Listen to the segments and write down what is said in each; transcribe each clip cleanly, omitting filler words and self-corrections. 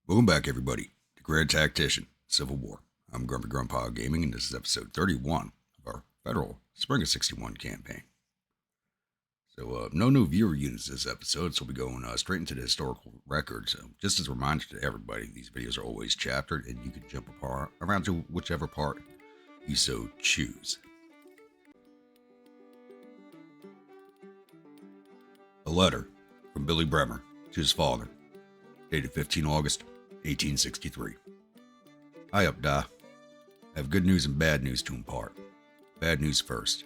Welcome back, everybody, to Grand Tactician, Civil War. I'm Grumpy Grandpa Gaming, and this is episode 31 of our federal Spring of 61 campaign. So, no new viewer units this episode, so we'll be going straight into the historical record. So, just as a reminder to everybody, these videos are always chaptered, and you can jump around to whichever part you so choose. A letter from Billy Bremmer to his father, dated 15 August, 1863. Hi up, Da. I have good news and bad news to impart. Bad news first.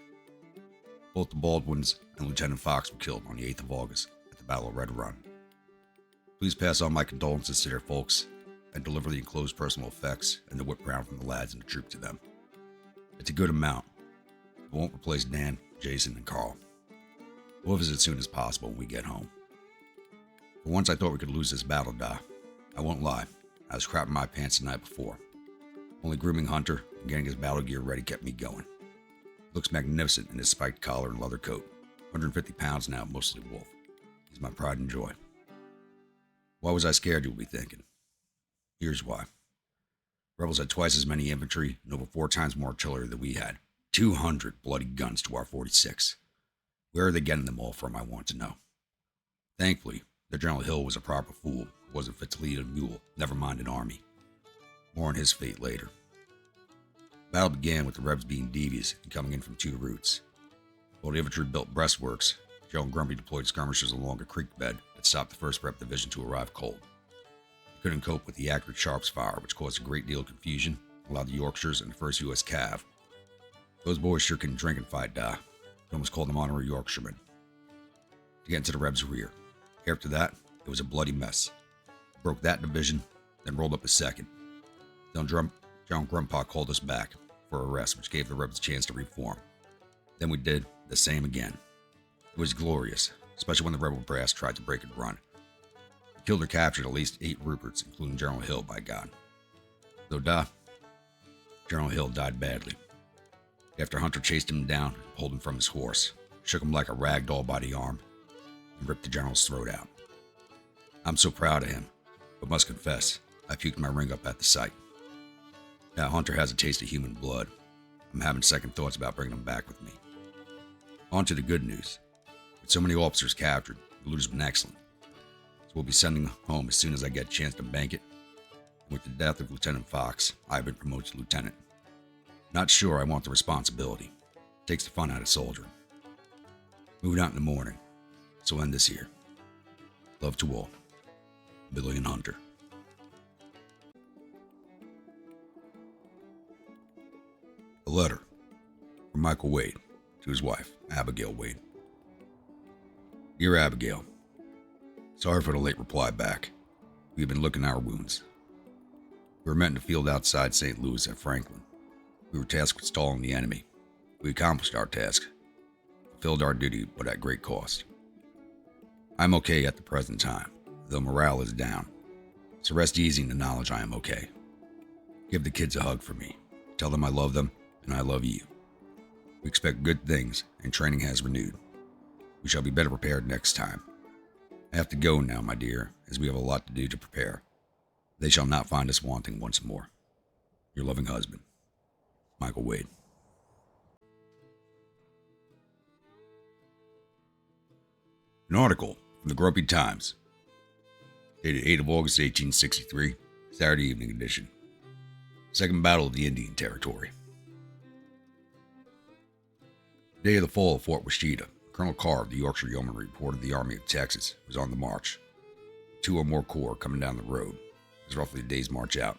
Both the Baldwins and Lieutenant Fox were killed on the 8th of August at the Battle of Red Run. Please pass on my condolences to their folks and deliver the enclosed personal effects and the whip round from the lads and the troop to them. It's a good amount. It won't replace Dan, Jason, and Carl. We'll visit as soon as possible when we get home. For once I thought we could lose this battle, Da. I won't lie, I was crapping my pants the night before. Only grooming Hunter and getting his battle gear ready kept me going. He looks magnificent in his spiked collar and leather coat. 150 pounds now, mostly wolf. He's my pride and joy. Why was I scared, you'll be thinking? Here's why. Rebels had twice as many infantry and over 4 times more artillery than we had. 200 bloody guns to our 46. Where are they getting them all from, I want to know. Thankfully, the General Hill was a proper fool, who wasn't fit to lead a mule, never mind an army. More on his fate later. The battle began with the Rebs being devious and coming in from 2 routes. While the infantry built breastworks, Joe and Grumpy deployed skirmishers along a creek bed that stopped the 1st Rep Division to arrive cold. They couldn't cope with the accurate Sharps fire, which caused a great deal of confusion, allowed the Yorkshires and the 1st U.S. Cav. Those boys sure can drink and fight, Da. We almost called them honorary Yorkshiremen. To get into the Rebs' rear. After that, it was a bloody mess. Broke that division, then rolled up a 2nd. John Grandpa called us back for a rest, which gave the Rebs a chance to reform. Then we did the same again. It was glorious, especially when the rebel brass tried to break and run. We killed or captured at least 8 Ruperts, including General Hill, by God. Though General Hill died badly. After Hunter chased him down and pulled him from his horse, shook him like a rag doll by the arm, and ripped the general's throat out. I'm so proud of him, but must confess, I puked my ring up at the sight. Now Hunter has a taste of human blood. I'm having second thoughts about bringing him back with me. On to the good news. With so many officers captured, the loot has been excellent. So we'll be sending home as soon as I get a chance to bank it. And with the death of Lieutenant Fox, I've been promoted to lieutenant. Not sure I want the responsibility. It takes the fun out of soldiering. Moving out in the morning. So end this here. Love to all. Billy and Hunter. A letter from Michael Wade to his wife, Abigail Wade. Dear Abigail, sorry for the late reply back. We have been licking our wounds. We were met in the field outside St. Louis at Franklin. We were tasked with stalling the enemy. We accomplished our task, fulfilled our duty, but at great cost. I'm okay at the present time, though morale is down. So rest easy in the knowledge I am okay. Give the kids a hug for me. Tell them I love them, and I love you. We expect good things, and training has renewed. We shall be better prepared next time. I have to go now, my dear, as we have a lot to do to prepare. They shall not find us wanting once more. Your loving husband, Michael Wade. An article from the Grumpy Times, dated 8th of August 1863, Saturday evening edition. Second Battle of the Indian Territory. The day of the fall of Fort Washita, Colonel Carr of the Yorkshire Yeomanry reported the Army of Texas was on the march. 2 or more corps coming down the road. It was roughly a day's march out.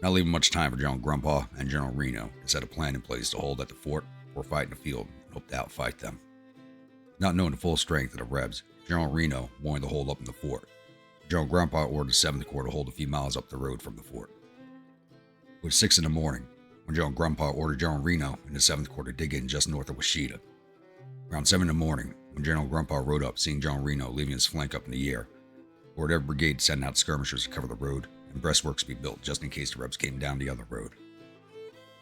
Not leaving much time for General Grandpa and General Reno to set a plan in place to hold at the fort or fight in the field and hope to outfight them. Not knowing the full strength of the Rebs, General Reno wanted to hold up in the fort. General Grandpa ordered the 7th Corps to hold a few miles up the road from the fort. It was 6 in the morning when General Grandpa ordered General Reno and the 7th Corps to dig in just north of Washita. Around 7 in the morning, when General Grandpa rode up, seeing General Reno leaving his flank up in the air, ordered every brigade to send out skirmishers to cover the road and breastworks be built just in case the Rebs came down the other road.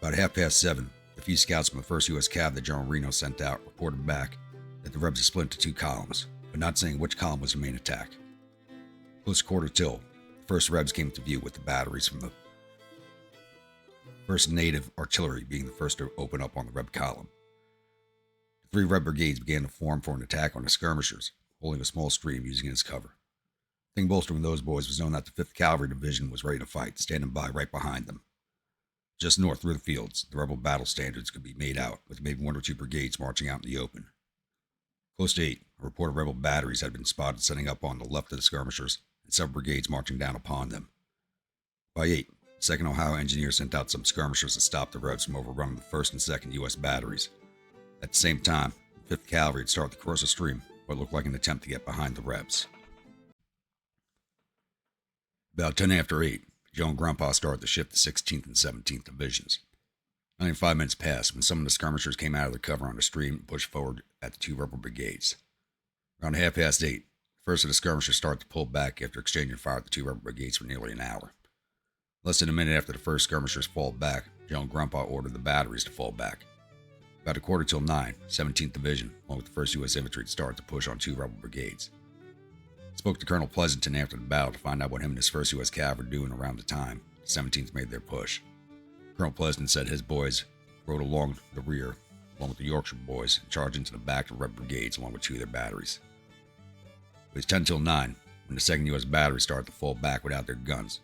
About 7:30, the few scouts from the 1st U.S. Cav that General Reno sent out reported back that the Rebs had split into 2 columns, but not saying which column was the main attack. Close quarter till, first Rebs came to view with the batteries from the 1st Native Artillery being the first to open up on the Reb column. The 3 Reb brigades began to form for an attack on the skirmishers, holding a small stream using it as cover. The thing bolstering those boys was known that the 5th Cavalry Division was ready to fight, standing by right behind them. Just north through the fields, the rebel battle standards could be made out, with maybe 1 or 2 brigades marching out in the open. Close to 8, a report of rebel batteries had been spotted setting up on the left of the skirmishers, and several brigades marching down upon them. By 8, the 2nd Ohio Engineers sent out some skirmishers to stop the Rebs from overrunning the 1st and 2nd U.S. batteries. At the same time, the 5th Cavalry had started to cross the stream, what looked like an attempt to get behind the Rebs. About 10 after 8, Joe and Grandpa started to shift the 16th and 17th Divisions. Only 5 minutes passed when some of the skirmishers came out of their cover on the stream and pushed forward at the 2 rebel brigades. Around 8:30, the first of the skirmishers started to pull back after exchanging fire with the 2 rebel brigades for nearly an hour. Less than a minute after the first skirmishers fall back, Joe and Grandpa ordered the batteries to fall back. About a quarter till 9, 17th Division, along with the 1st U.S. Infantry, started to push on 2 rebel brigades. I spoke to Colonel Pleasanton after the battle to find out what him and his 1st U.S. Cav were doing around the time the 17th made their push. Colonel Pleasanton said his boys rode along the rear, along with the Yorkshire boys, and charged into the back of the rebel brigades along with 2 of their batteries. It was 10 till 9 when the 2nd U.S. battery started to fall back without their guns.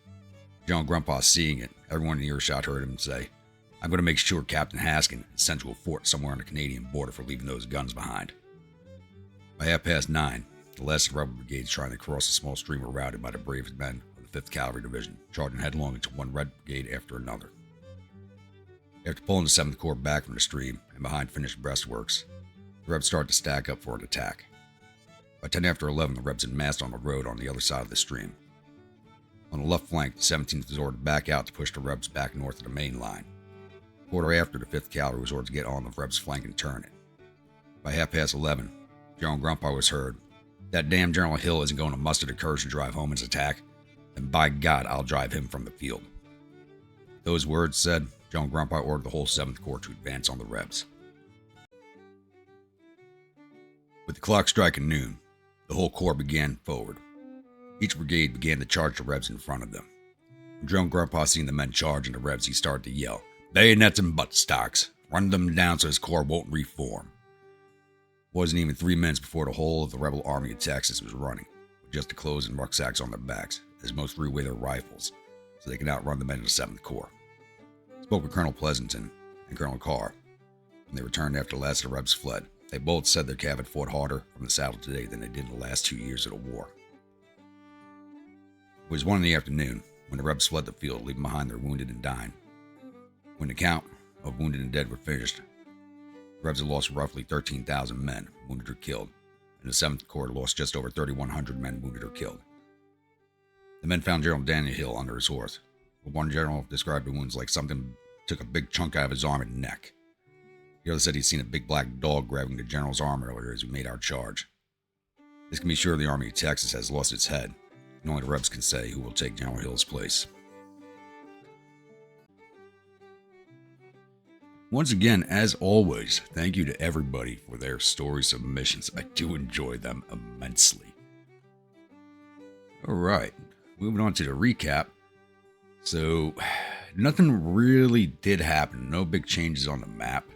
Joe and Grandpa seeing it, everyone in earshot heard him say, "I'm going to make sure Captain Haskin is sent to a fort somewhere on the Canadian border for leaving those guns behind." By 9:30, the last of the rebel brigades trying to cross the small stream were routed by the bravest men of the 5th Cavalry Division, charging headlong into one red brigade after another. After pulling the 7th Corps back from the stream and behind finished breastworks, the Rebs started to stack up for an attack. By 10 after 11, the Rebs had massed on the road on the other side of the stream. On the left flank, the 17th was ordered back out to push the Rebs back north of the main line. A quarter after, the 5th Cavalry was ordered to get on the Rebs' flank and turn it. By 11:30, Joe and Grandpa was heard, "That damn General Hill isn't going to muster the courage to drive home his attack, then by God, I'll drive him from the field." Those words said, Joe and Grandpa ordered the whole 7th Corps to advance on the Rebs. With the clock striking noon, the whole Corps began forward. Each brigade began to charge the Rebs in front of them. When Joe and Grandpa seen the men charging the Rebs, he started to yell, "Bayonets and buttstocks! Run them down so his Corps won't reform." It wasn't even 3 minutes before the whole of the rebel army of Texas was running, with just the clothes and rucksacks on their backs, as most threw away their rifles, so they could outrun the men of the 7th Corps. I spoke with Colonel Pleasanton and Colonel Carr. When they returned after the last of the Rebs fled, they both said their cav had fought harder from the saddle today than they did in the last 2 years of the war. It was 1 in the afternoon when the Rebs fled the field, leaving behind their wounded and dying. When the count of wounded and dead were finished, the Rebs had lost roughly 13,000 men, wounded or killed, and the 7th Corps lost just over 3,100 men wounded or killed. The men found General Daniel Hill under his horse, but one general described the wounds like something took a big chunk out of his arm and neck. The other said he'd seen a big black dog grabbing the general's arm earlier as we made our charge. This can be sure the Army of Texas has lost its head, and only the Rebs can say who will take General Hill's place. Once again, as always, thank you to everybody for their story submissions. I do enjoy them immensely. Alright, moving on to the recap. So, nothing really did happen. No big changes on the map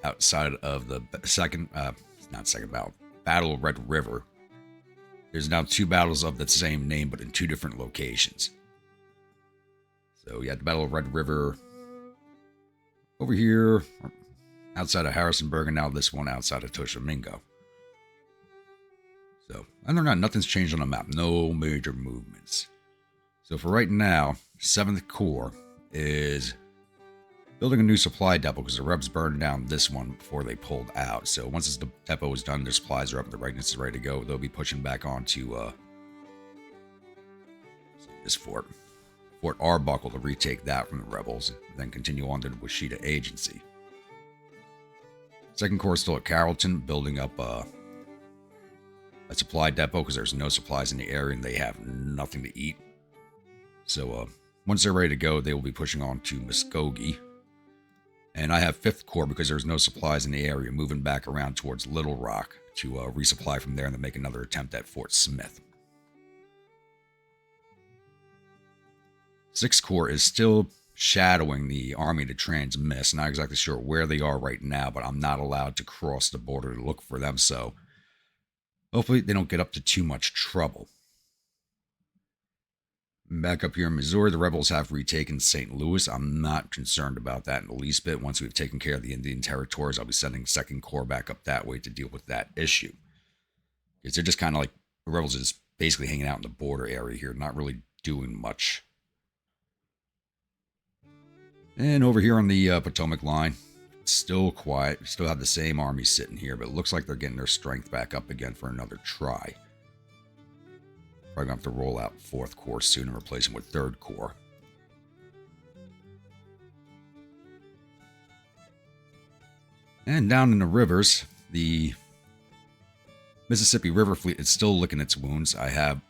outside of the Battle of Red River. There's now 2 battles of the same name, but in 2 different locations. So you had the Battle of Red River over here outside of Harrisonburg, and now this one outside of Tishomingo. So, other than that, nothing's changed on the map. No major movements. So for right now, 7th Corps is building a new supply depot because the Rebs burned down this one before they pulled out. So once this depot is done, their supplies are up, the readiness is ready to go. They'll be pushing back on to this Fort Arbuckle to retake that from the rebels, and then continue on to the Washita Agency. 2nd Corps is still at Carrollton, building up a supply depot because there's no supplies in the area and they have nothing to eat. So once they're ready to go, they will be pushing on to Muskogee. And I have 5th Corps, because there's no supplies in the area, moving back around towards Little Rock to resupply from there and then make another attempt at Fort Smith. 6th Corps is still shadowing the Army to transmiss. Not exactly sure where they are right now, but I'm not allowed to cross the border to look for them, so hopefully they don't get up to too much trouble. Back up here in Missouri, the rebels have retaken St. Louis. I'm not concerned about that in the least bit. Once we've taken care of the Indian territories, I'll be sending 2nd Corps back up that way to deal with that issue. Because they're just kind of like, the rebels are just basically hanging out in the border area here, not really doing much. And over here on the Potomac line, it's still quiet. We still have the same army sitting here, but it looks like they're getting their strength back up again for another try. Probably going to have to roll out 4th Corps soon and replace them with 3rd Corps. And down in the rivers, the Mississippi River Fleet is still licking its wounds. I have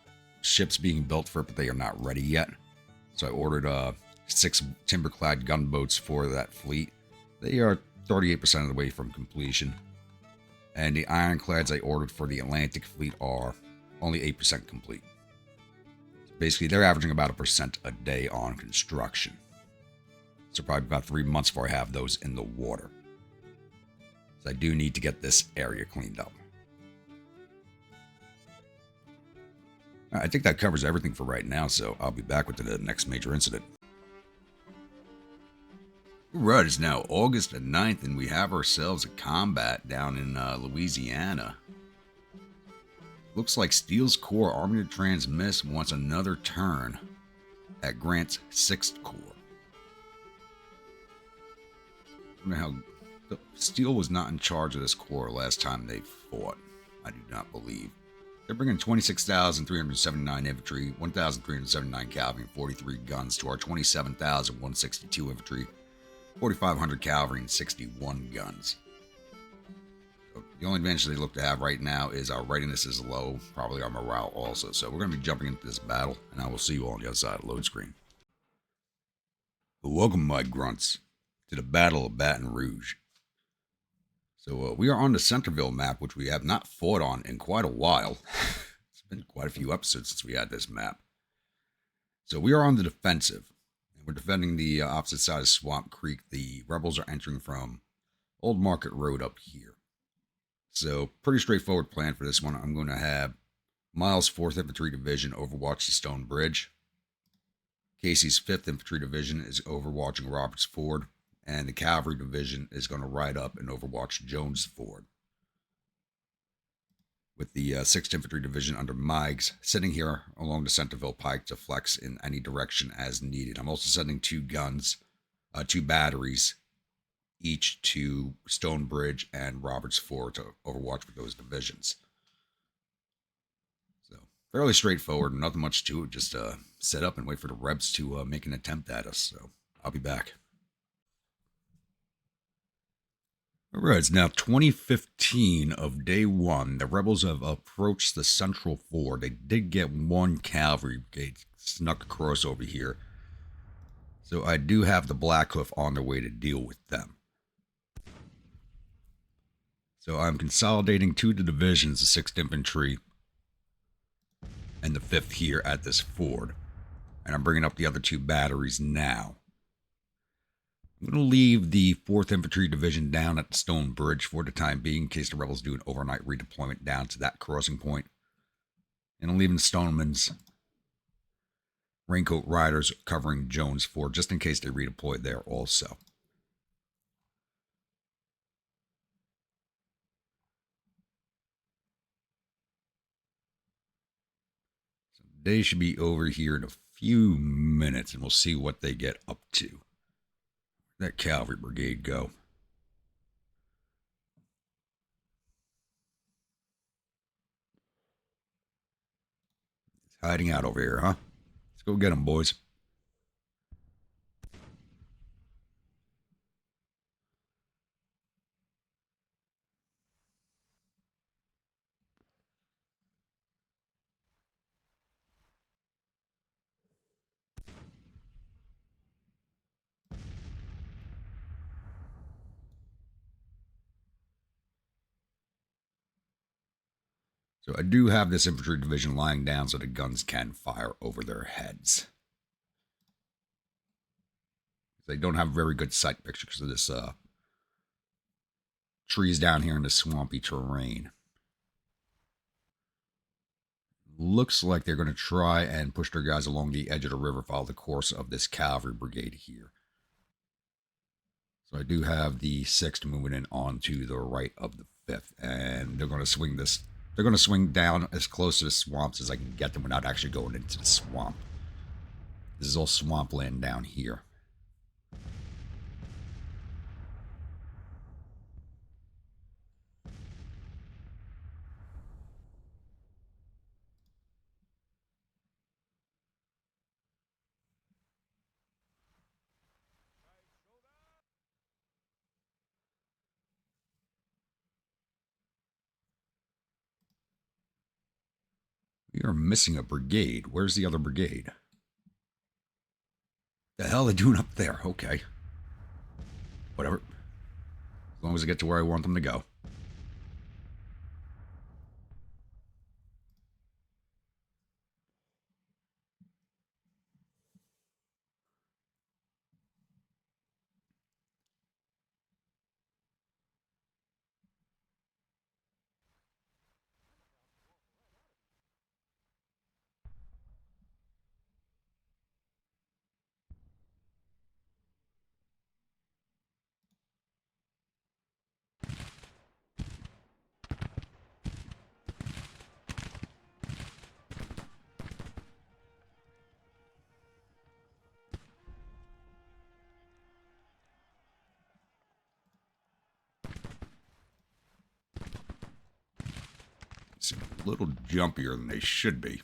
ships being built for it, but they are not ready yet. So I ordered 6 timber-clad gunboats for that fleet. They are 38% of the way from completion. And the ironclads I ordered for the Atlantic Fleet are only 8% complete. Basically, they're averaging about 1% a day on construction. So probably about 3 months before I have those in the water. So I do need to get this area cleaned up. I think that covers everything for right now, so I'll be back with the next major incident. Right, it's now August 9th, and we have ourselves a combat down in Louisiana. Looks like Steele's Corps Army to Transmiss wants another turn at Grant's 6th Corps. I don't know how Steele was not in charge of this corps last time they fought. I do not believe. They're bringing 26,379 infantry, 1,379 cavalry, and 43 guns to our 27,162 infantry, 4,500 cavalry, and 61 guns. The only advantage they look to have right now is our readiness is low, probably our morale also. So we're going to be jumping into this battle, and I will see you all on the other side of the load screen. Welcome, my grunts, to the Battle of Baton Rouge. So we are on the Centerville map, which we have not fought on in quite a while. It's been quite a few episodes since we had this map. So we are on the defensive, and we're defending the opposite side of Swamp Creek. The rebels are entering from Old Market Road up here. So, pretty straightforward plan for this one. I'm going to have Miles' 4th Infantry Division overwatch the Stone Bridge. Casey's 5th Infantry Division is overwatching Roberts Ford. And the Cavalry Division is going to ride up and overwatch Jones Ford. With the 6th Infantry Division under Meigs sitting here along the Centerville Pike to flex in any direction as needed. I'm also sending 2 guns, 2 batteries, each to Stonebridge and Roberts Ford to overwatch with those divisions. So, fairly straightforward, nothing much to it, just set up and wait for the Rebs to make an attempt at us. So, I'll be back. Alright, it's now 2015 of day 1. The Rebels have approached the Central Ford. They did get 1 cavalry brigade snuck across over here. So I do have the Blackhoof on their way to deal with them. So I'm consolidating 2 of the divisions, the 6th Infantry and the 5th here at this ford. And I'm bringing up the other 2 batteries now. I'm going to leave the 4th Infantry Division down at the Stone Bridge for the time being in case the rebels do an overnight redeployment down to that crossing point. And I'm leaving Stoneman's Raincoat Riders covering Jones Ford just in case they redeploy there also. So they should be over here in a few minutes and we'll see what they get up to. Where'd that cavalry brigade go? It's hiding out over here, huh? Let's go get them, boys. So I do have this infantry division lying down so the guns can fire over their heads. They don't have very good sight picture because of this trees down here in the swampy terrain. Looks like they're going to try and push their guys along the edge of the river, follow the course of this cavalry brigade here. So I do have the 6th moving in onto the right of the 5th, and they're going to swing this. They're going to swing down as close to the swamps as I can get them without actually going into the swamp. This is all swampland down here. We are missing a brigade. Where's the other brigade? The hell are they doing up there? Okay. Whatever. As long as I get to where I want them to go. Seem a little jumpier than they should be.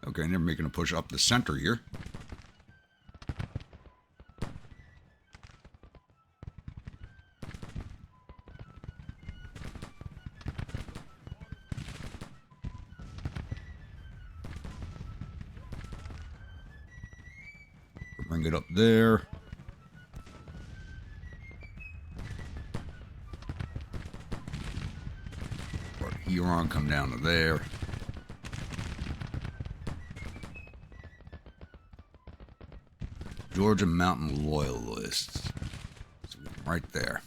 Okay, and they're making a push up the center here. Bring it up there. Or Huron come down to there. Georgia Mountain Loyalists. So right there.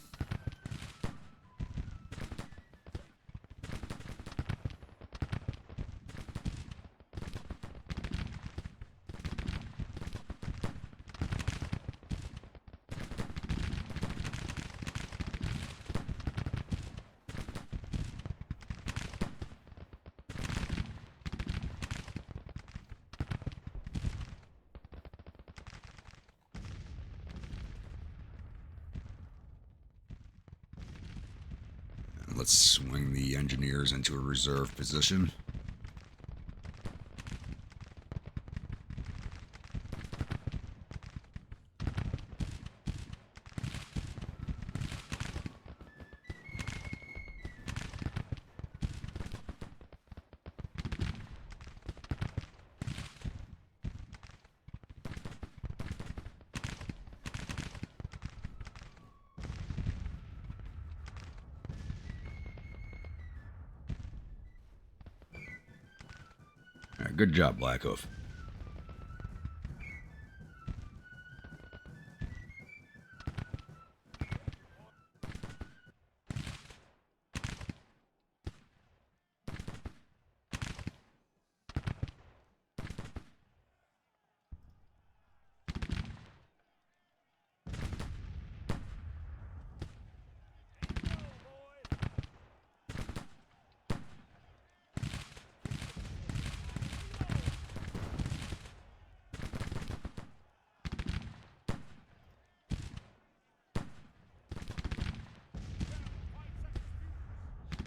Let's swing the engineers into a reserve position. Good job, Blackhoof.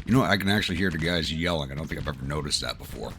You know what? I can actually hear the guys yelling. I don't think I've ever noticed that before.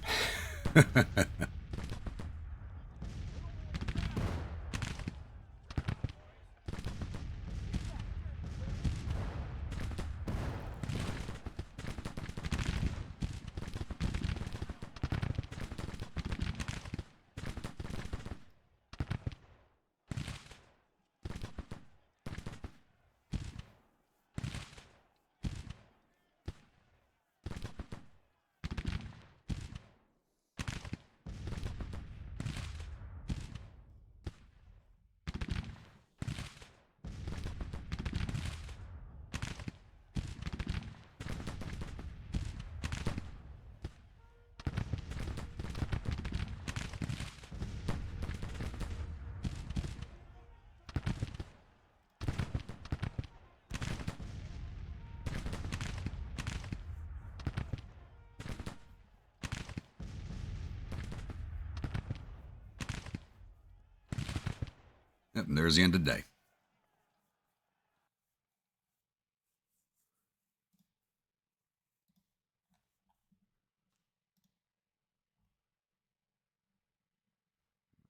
and there's the end of the day.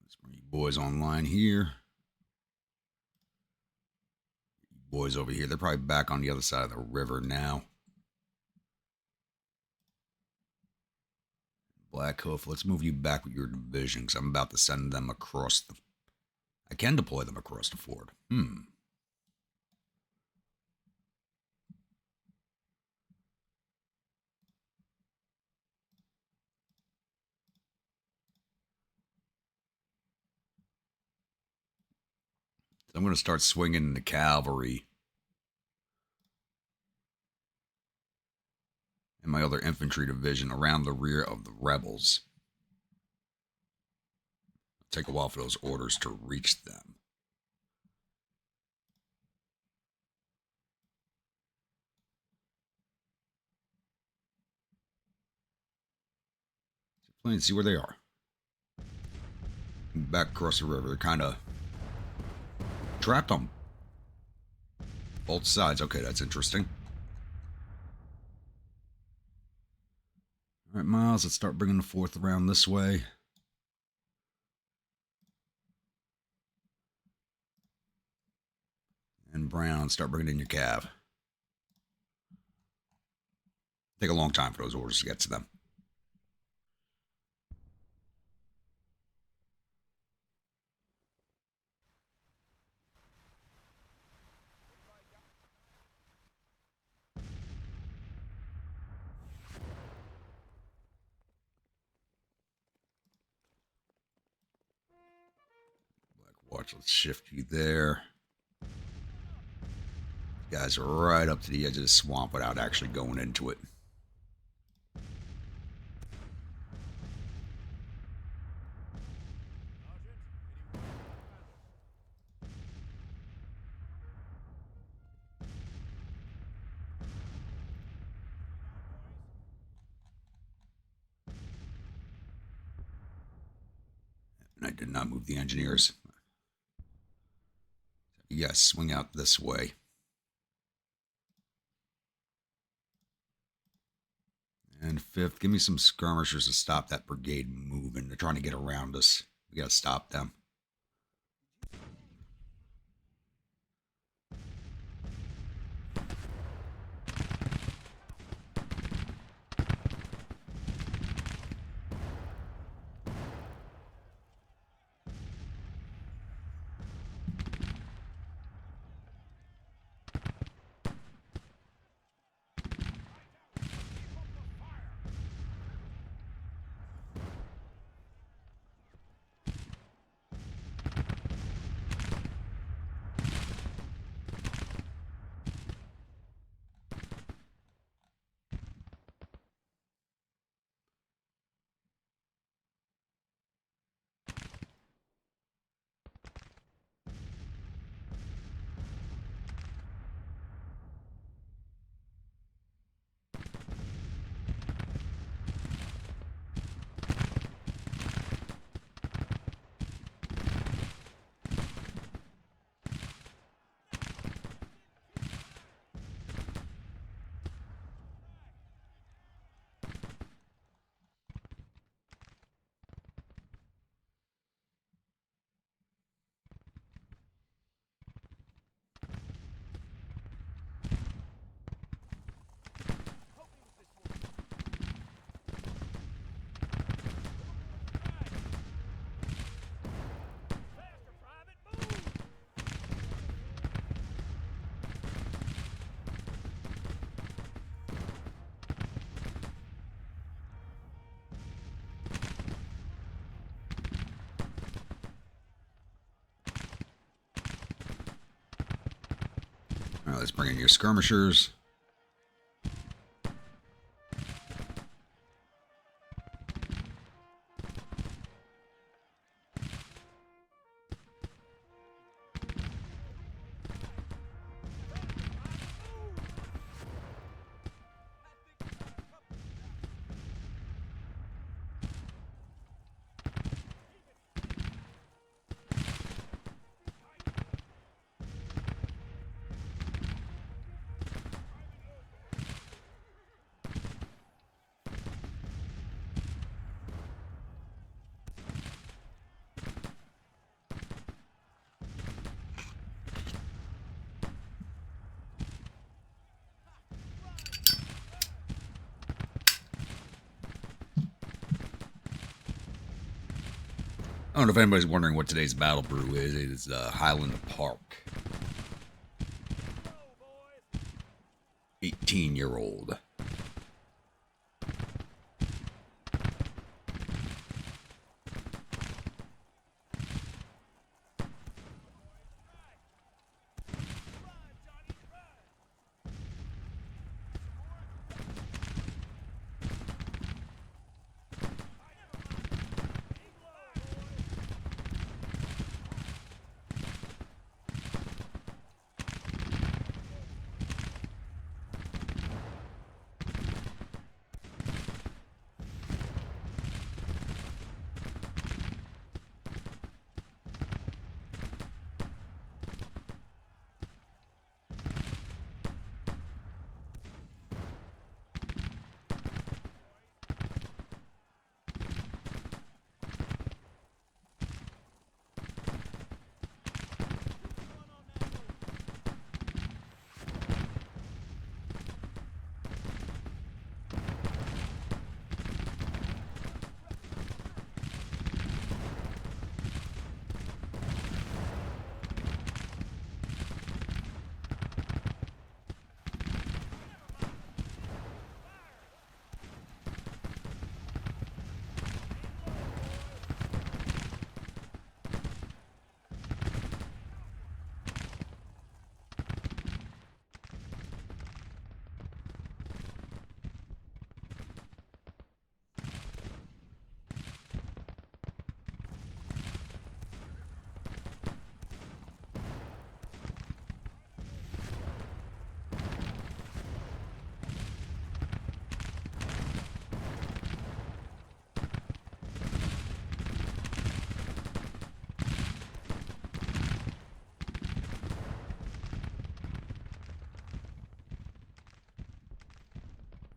Let's bring you boys online here. Boys over here, they're probably back on the other side of the river now. Black Hoof, let's move you back with your division because I'm about to send them across the... I can deploy them across the ford. So I'm going to start swinging the cavalry and my other infantry division around the rear of the rebels. It'll take a while for those orders to reach them. Let's see where they are. Back across the river. They're kind of trapped on both sides. Okay, that's interesting. All right, Miles, let's start bringing the 4th around this way. And Brown, start bringing in your cav. Take a long time for those orders to get to them. Black Watch, let's shift you there. You guys are right up to the edge of the swamp without actually going into it. And I did not move the engineers. You guys swing out this way. And 5th, give me some skirmishers to stop that brigade moving. They're trying to get around us. We got to stop them. All right, let's bring in your skirmishers. I don't know if anybody's wondering what today's battle brew is. It is Highland Park. 18-year-old.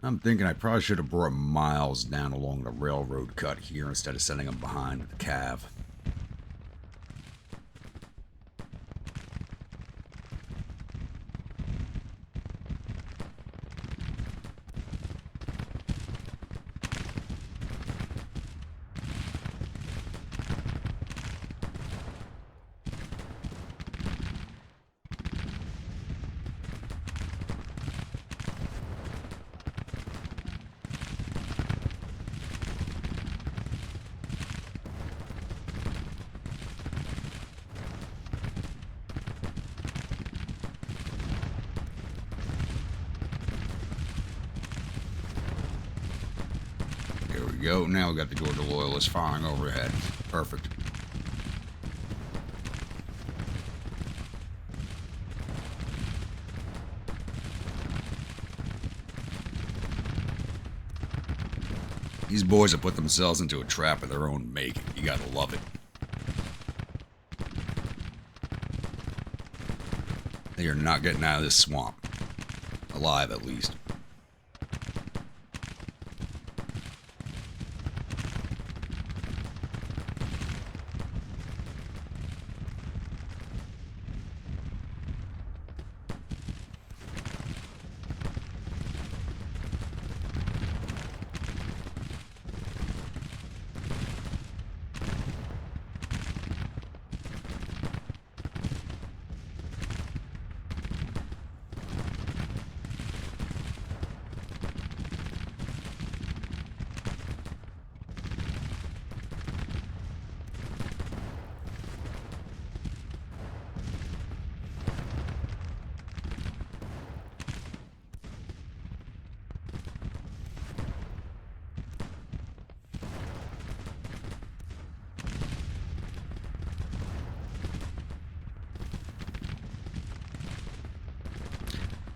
I'm thinking I probably should have brought Miles down along the railroad cut here instead of sending him behind the cave. Go. Now we got the Georgia Loyalists firing overhead. Perfect. These boys have put themselves into a trap of their own making. You gotta love it. They are not getting out of this swamp. Alive, at least.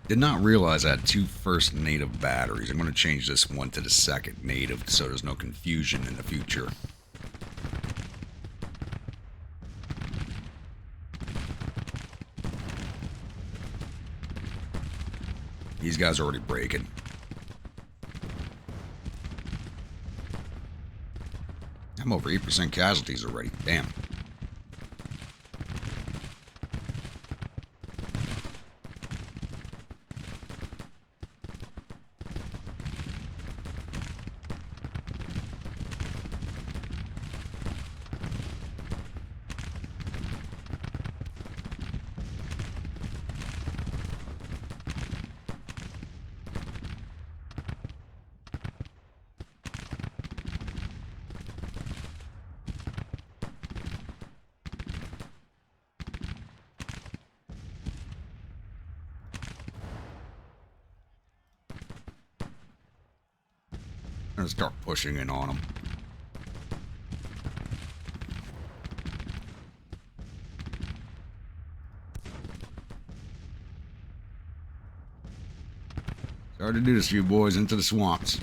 Did not realize I had two first native batteries. I'm going to change this one to the second native so there's no confusion in the future. These guys are already breaking. I'm over 8% casualties already. Damn. I'm gonna start pushing in on them. Sorry to do this to you boys, into the swamps.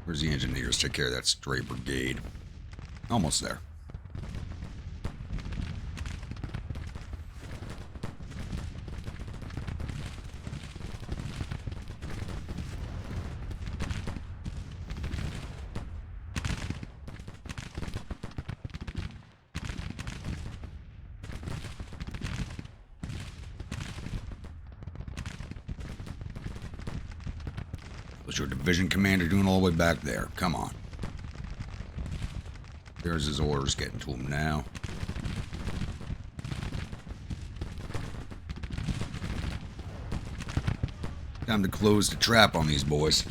Where's the engineers? Take care of that stray brigade. Almost there. What's your division commander doing all the way back there? Come on. There's his orders getting to him now. Time to close the trap on these boys.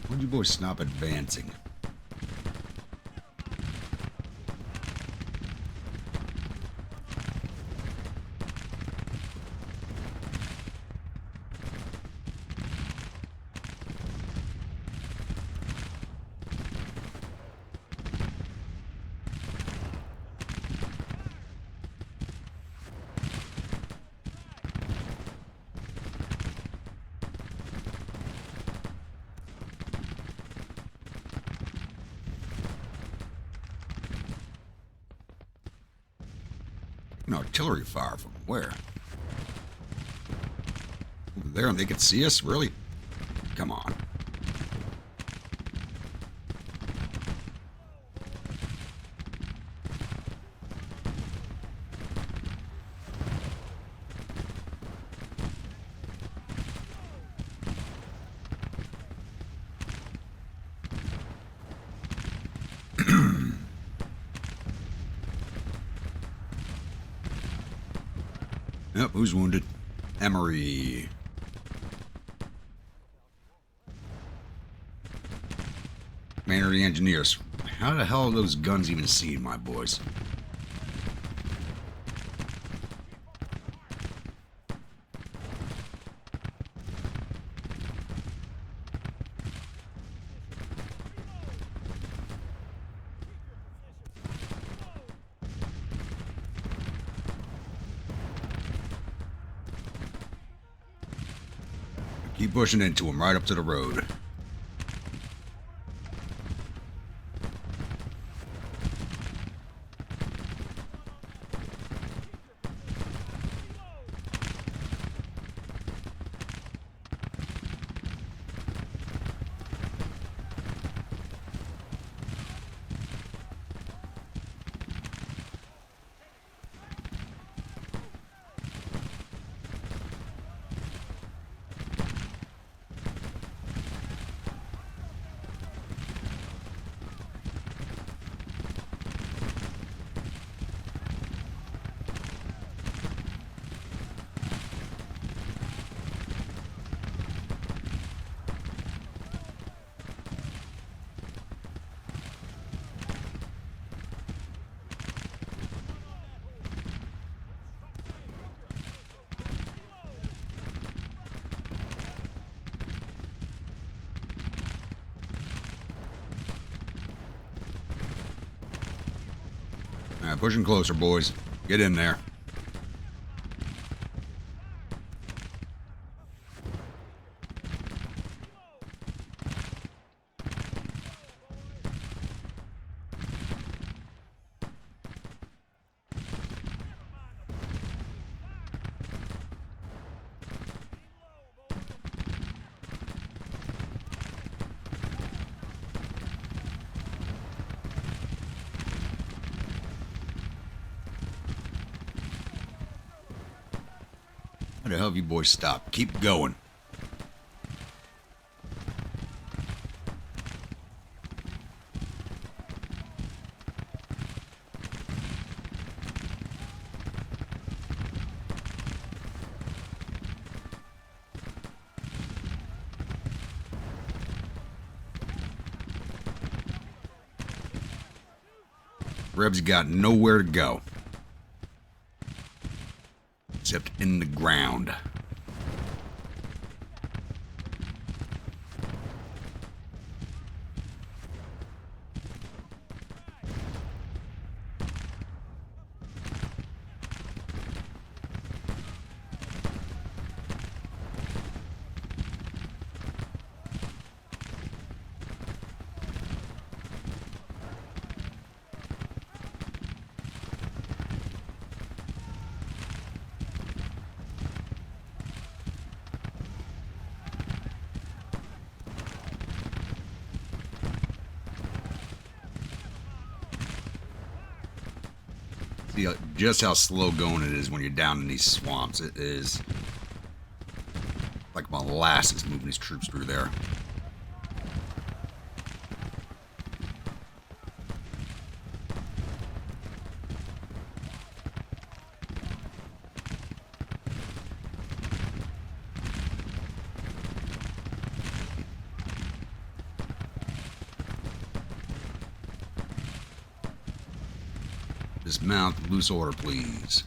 Why'd you boys stop advancing? An artillery fire from where? Over there and they could see us? Really? Come on. Yep, who's wounded? Emery. Commander of the engineers. How the hell are those guns even seen, my boys? Keep pushing into him, right up to the road. Alright, pushing closer, boys. Get in there. How the hell have you boys stopped? Keep going. Rebs got nowhere to go. Except in the ground. See just how slow going it is when you're down in these swamps. It is like molasses moving his troops through there. Dismount, loose order, please.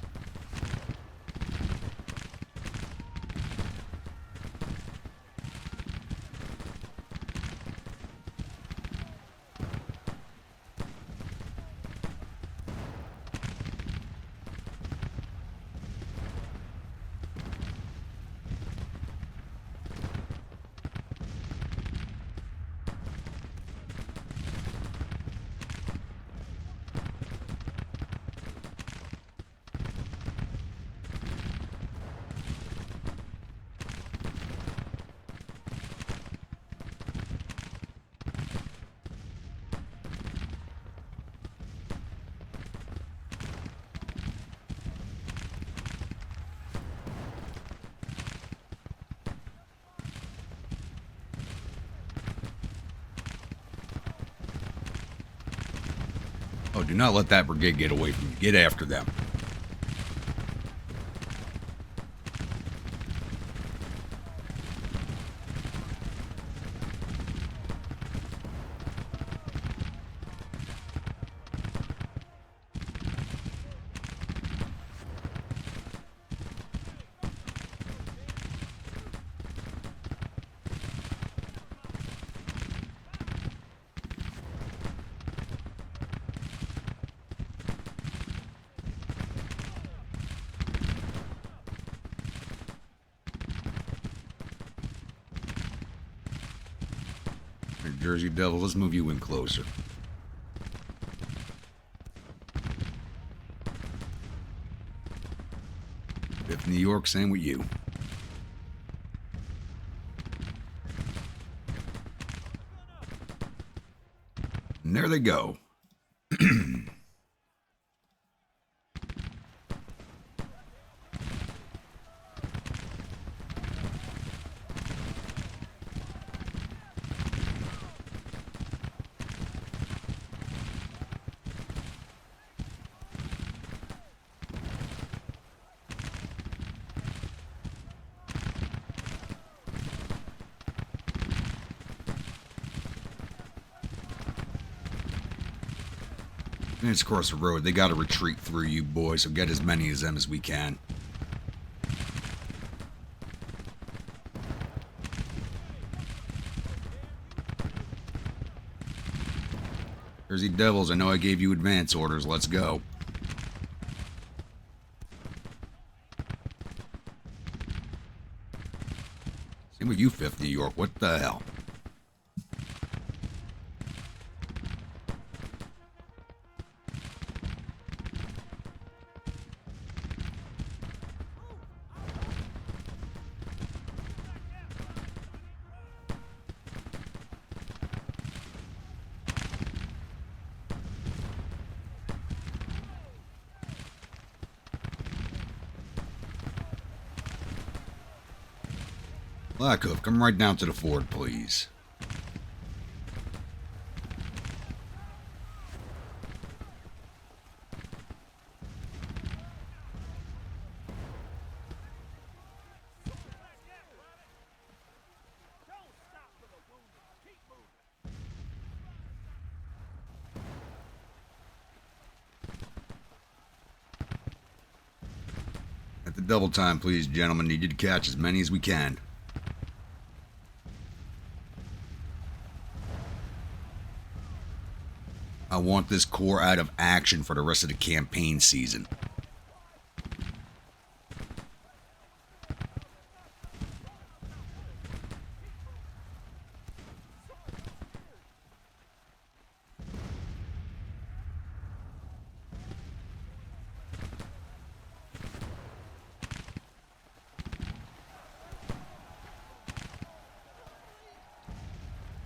Oh, do not let that brigade get away from you. Get after them. Jersey Devil, let's move you in closer. 5th New York, same with you. And there they go. And it's across the road. They got to retreat through you boys, so get as many of them as we can. Jersey Devils, I know I gave you advance orders. Let's go. Same with you, 5th New York. What the hell? Blackhoof, come right down to the ford, please. At the double time, please, gentlemen. Need you to catch as many as we can. I want this Corps out of action for the rest of the campaign season.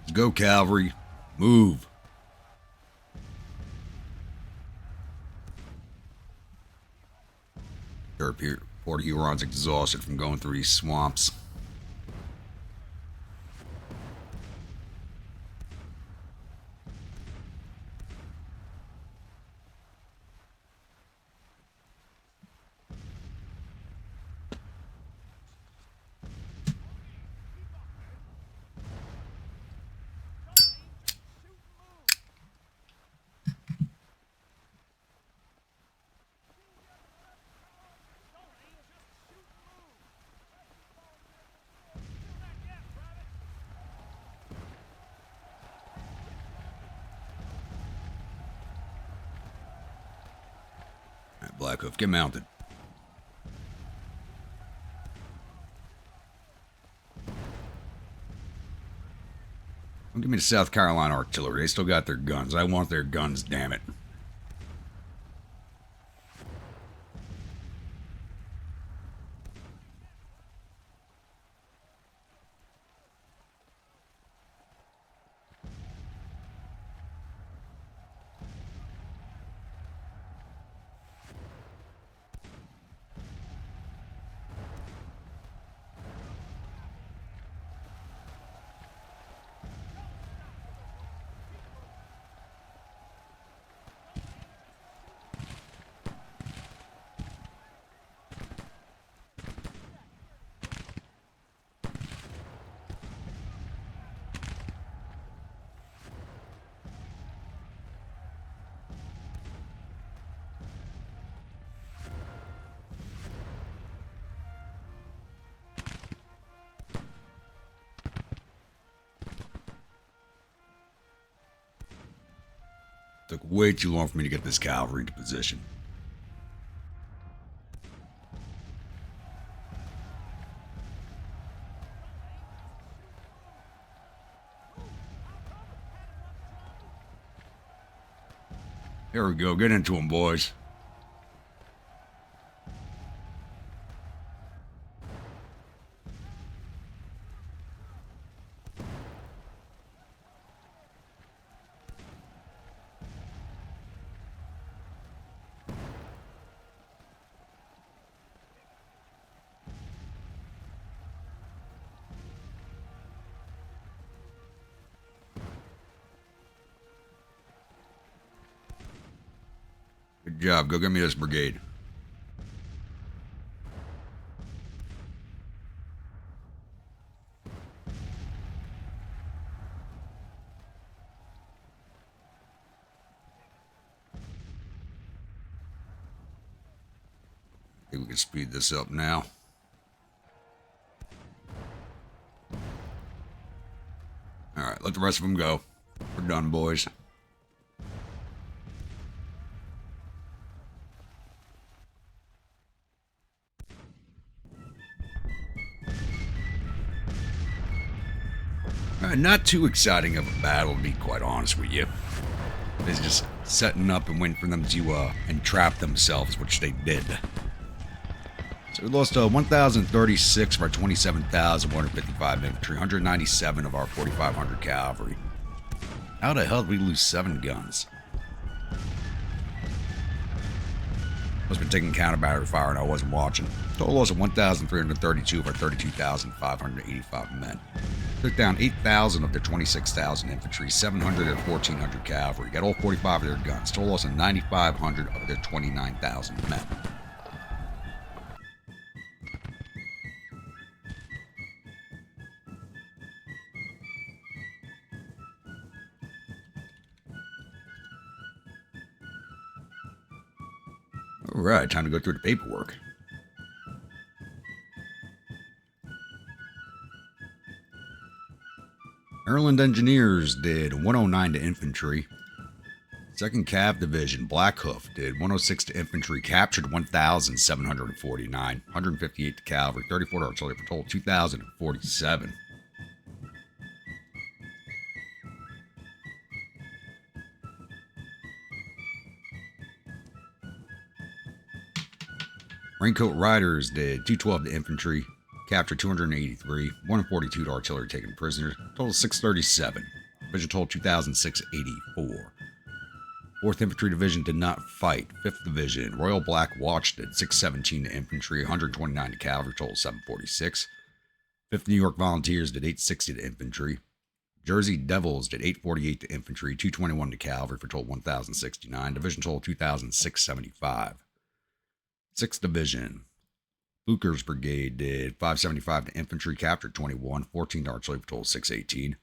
Let's go, cavalry. Move. Port Huron's exhausted from going through these swamps. Blackhoof, get mounted. Don't give me the South Carolina artillery. They still got their guns. I want their guns, damn it. Took way too long for me to get this cavalry into position. There we go. Get into them, boys. Good job. Go get me this brigade. I think we can speed this up now. All right, let the rest of them go. We're done, boys. Not too exciting of a battle, to be quite honest with you. It's just setting up and waiting for them to entrap themselves, which they did. So we lost 1,036 of our 27,155 infantry, 197 of our 4,500 cavalry. How the hell did we lose 7 guns? Must have been taking counter battery fire and I wasn't watching. Total loss of 1,332 of our 32,585 men. Took down 8,000 of their 26,000 infantry, 700 of their 1,400 cavalry. Got all 45 of their guns. Total loss of 9,500 of their 29,000 men. Alright, time to go through the paperwork. Maryland Engineers did 109 to infantry. 2nd Cav Division, Black Hoof, did 106 to infantry, captured 1,749, 158 to cavalry, 34 to artillery, for total 2,047. Raincoat Riders did 212 to infantry, captured 283, 142 to artillery taken prisoners, total 637. Division total 2,684. 4th Infantry Division did not fight. 5th Division, Royal Black Watch did 617 to infantry, 129 to cavalry, total 746. 5th New York Volunteers did 860 to infantry. Jersey Devils did 848 to infantry, 221 to cavalry, for total 1,069. Division total 2,675. 6th Division, Booker's Brigade did 575 to infantry, captured 21, 14 to artillery, for total 618.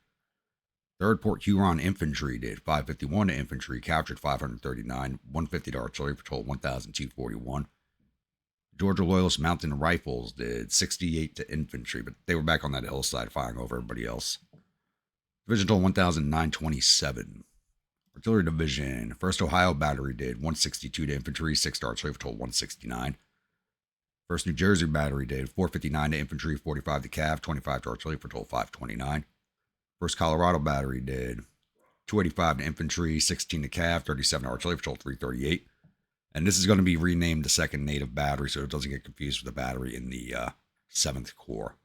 3rd Port Huron Infantry did 551 to infantry, captured 539, 150 to artillery, for total 1,241. Georgia Loyalist Mountain Rifles did 68 to infantry, but they were back on that hillside firing over everybody else. Division total 1,927. Artillery Division, 1st Ohio Battery did 162 to infantry, 6 to artillery, for total 169. 1st New Jersey Battery did 459 to infantry, 45 to cav, 25 to artillery, for total 529. 1st Colorado Battery did 285 to infantry, 16 to cav, 37 to artillery, for total 338. And this is going to be renamed the 2nd Native Battery, so it doesn't get confused with the battery in the 7th Corps.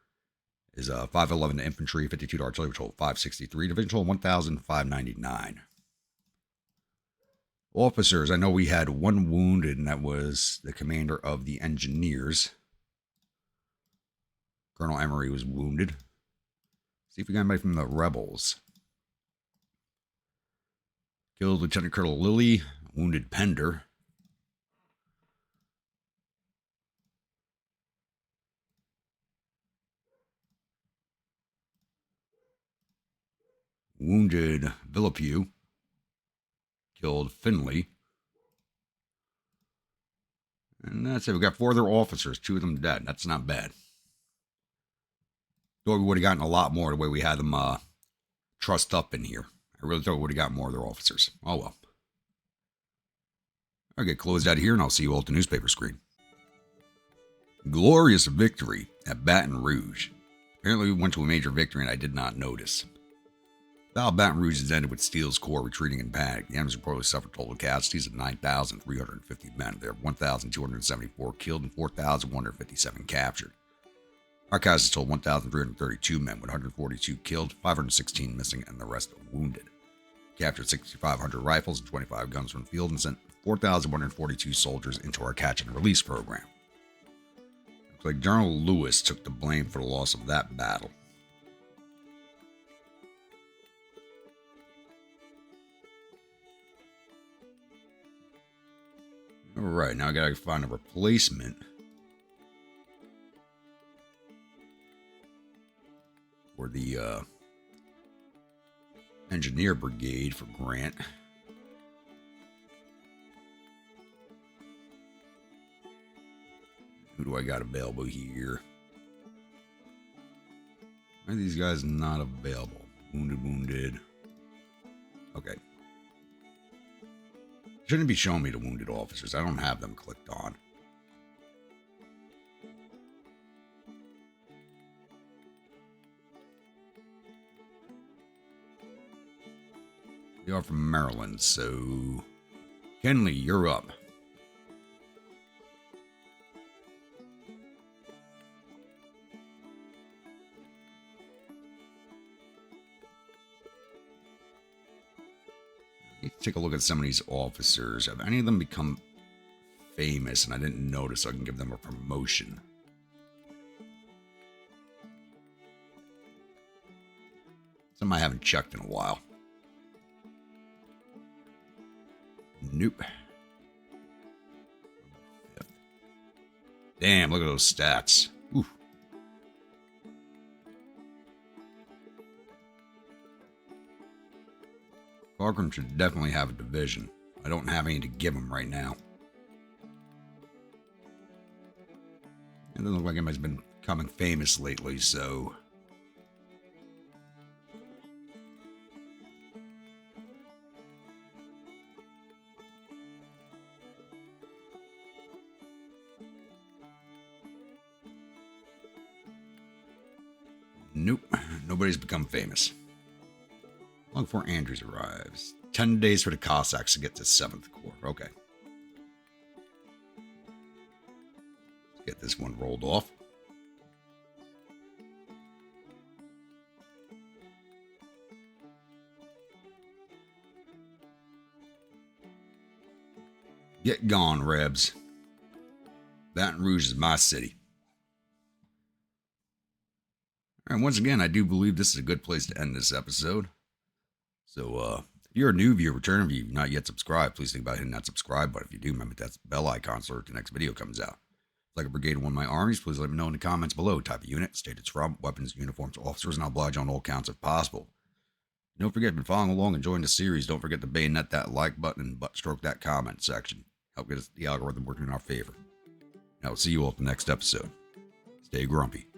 Is 511 to infantry, 52 to artillery, for total 563. Division total 1,599. Officers, I know we had 1 wounded, and that was the commander of the engineers. Colonel Emery was wounded. See if we got anybody from the rebels. Killed Lieutenant Colonel Lilly, wounded Pender. Wounded Villepieux. Killed Finley. And that's it. We got 4 other officers, 2 of them dead. That's not bad. Thought we would have gotten a lot more the way we had them trussed up in here. I really thought we would have got more of their officers. Oh well. I'll get closed out of here and I'll see you all at the newspaper screen. Glorious victory at Baton Rouge. Apparently we went to a major victory and I did not notice. The Battle of Baton Rouge has ended with Steele's corps retreating in panic. The enemy's reportedly suffered total casualties of 9,350 men. There are 1,274 killed and 4,157 captured. Our casualties totaled 1,332 men, with 142 killed, 516 missing, and the rest wounded. Captured 6,500 rifles and 25 guns from the field and sent 4,142 soldiers into our catch and release program. Looks like General Lewis took the blame for the loss of that battle. Alright, now I gotta find a replacement for the Engineer Brigade for Grant. Who do I got available here? Why are these guys not available? Wounded. Okay. Shouldn't be showing me the wounded officers. I don't have them clicked on. They are from Maryland, so Kenley, you're up. Let's take a look at some of these officers. Have any of them become famous and I didn't notice, so I can give them a promotion? Some I haven't checked in a while. Nope. Damn, look at those stats. Ooh. Cochran should definitely have a division. I don't have any to give him right now. It doesn't look like him has been becoming famous lately, so... Nope, nobody's become famous. Long before Andrews arrives. 10 days for the Cossacks to get to 7th Corps. Okay. Let's get this one rolled off. Get gone, Rebs. Baton Rouge is my city. And once again, I do believe this is a good place to end this episode. So, if you're a new viewer, returning viewer, not yet subscribed, please think about hitting that subscribe button. If you do, remember that bell icon so that the next video comes out. If like a brigade in one of my armies, please let me know in the comments below. Type of unit, state it's from, weapons, uniforms, officers, and I'll oblige on all counts if possible. Don't forget, if you've been following along and enjoying the series, don't forget to bayonet that like button and butt stroke that comment section. Help get the algorithm working in our favor. And I will see you all at the next episode. Stay grumpy.